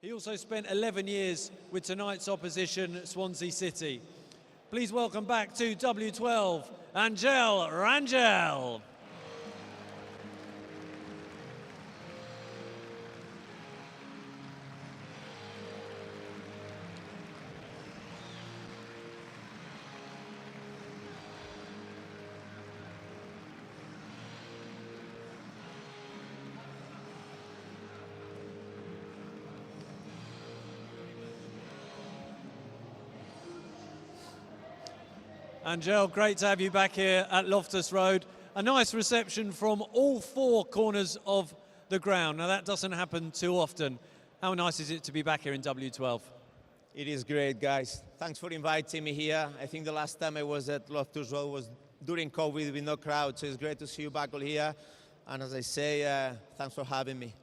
He also spent 11 years with tonight's opposition, Swansea City. Please welcome back to W12, Rangel. Rangel, great to have you back here at Loftus Road. A nice reception from all four corners of the ground. Now that doesn't happen too often. How nice is it to be back here in W12? It is great, guys. Thanks for inviting me here. I think the last time I was at Loftus Road was during COVID with no crowd, so it's great to see you back all here. And as I say, thanks for having me.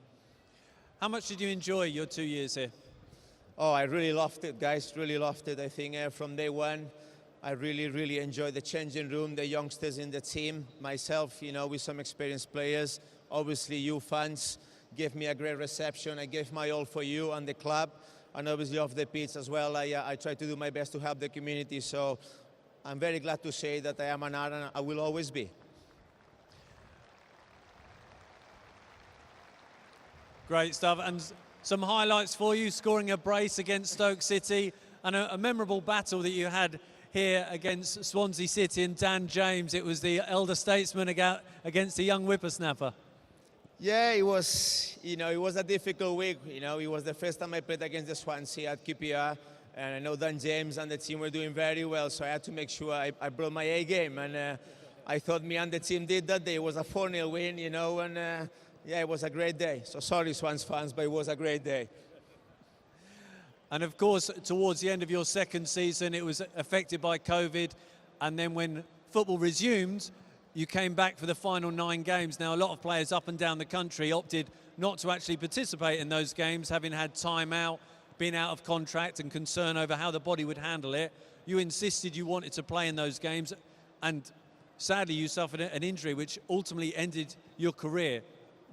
How much did you enjoy your 2 years here? Oh, I really loved it, guys. Really loved it. I think from day one, I really enjoyed the changing room, the youngsters in the team, myself, you know, with some experienced players. Obviously, you fans gave me a great reception. I gave my all for you and the club, and obviously off the pitch as well. I try to do my best to help the community. So I'm very glad to say that I am an art, and I will always be. Great stuff, and some highlights for you: scoring a brace against Stoke City, and a memorable battle that you had here against Swansea City and Dan James. It was the elder statesman against the young whippersnapper. Yeah, it was, you know, it was a difficult week. You know, it was the first time I played against the Swansea at QPR, and I know Dan James and the team were doing very well, so I had to make sure I brought my A game, and I thought me and the team did that day. It was a 4-0 win, you know, and yeah, it was a great day. So sorry, Swans fans, but it was a great day. And of course, towards the end of your second season, it was affected by COVID. And then when football resumed, you came back for the final 9 games. Now, a lot of players up and down the country opted not to actually participate in those games, having had time out, been out of contract and concern over how the body would handle it. You insisted you wanted to play in those games. And sadly, you suffered an injury which ultimately ended your career.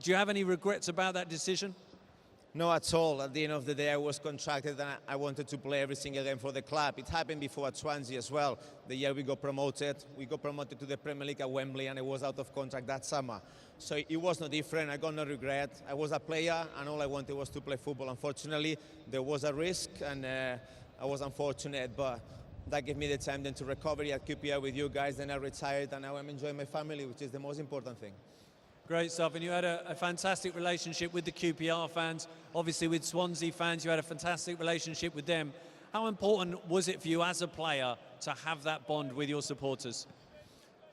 Do you have any regrets about that decision? No, at all. At the end of the day, I was contracted and I wanted to play every single game for the club. It happened before at Swansea as well. The year we got promoted to the Premier League at Wembley, and I was out of contract that summer. So it was no different. I got no regret. I was a player and all I wanted was to play football. Unfortunately, there was a risk and I was unfortunate, but that gave me the time then to recover at QPR with you guys. Then I retired and now I'm enjoying my family, which is the most important thing. Great stuff, and you had a fantastic relationship with the QPR fans. Obviously with Swansea fans, you had a fantastic relationship with them. How important was it for you as a player to have that bond with your supporters?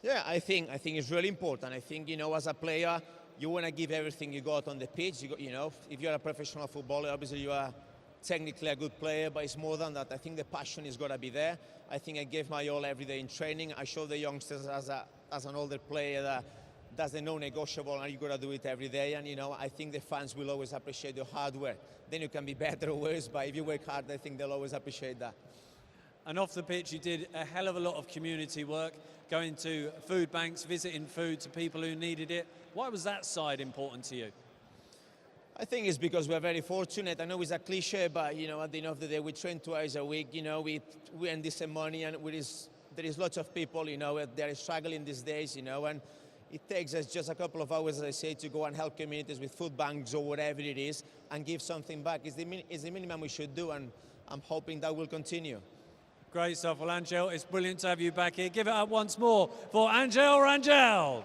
Yeah, I think it's really important. I think, you know, as a player, you want to give everything you got on the pitch. You know, if you're a professional footballer, obviously you are technically a good player, but it's more than that. I think the passion is got to be there. I think I gave my all every day in training. I showed the youngsters as an older player that that's the non-negotiable, and you got to do it every day. And, you know, I think the fans will always appreciate your hard work. Then you can be better or worse, but if you work hard, I think they'll always appreciate that. And off the pitch, you did a hell of a lot of community work, going to food banks, visiting food to people who needed it. Why was that side important to you? I think it's because we're very fortunate. I know it's a cliche, but, you know, at the end of the day, we train twice a week. You know, we earn decent money, and there is lots of people, you know, that are struggling these days, you know, and it takes us just a couple of hours, as I say, to go and help communities with food banks or whatever it is and give something back. It's the minimum we should do, and I'm hoping that will continue. Great stuff. Well, Rangel, it's brilliant to have you back here. Give it up once more for Rangel.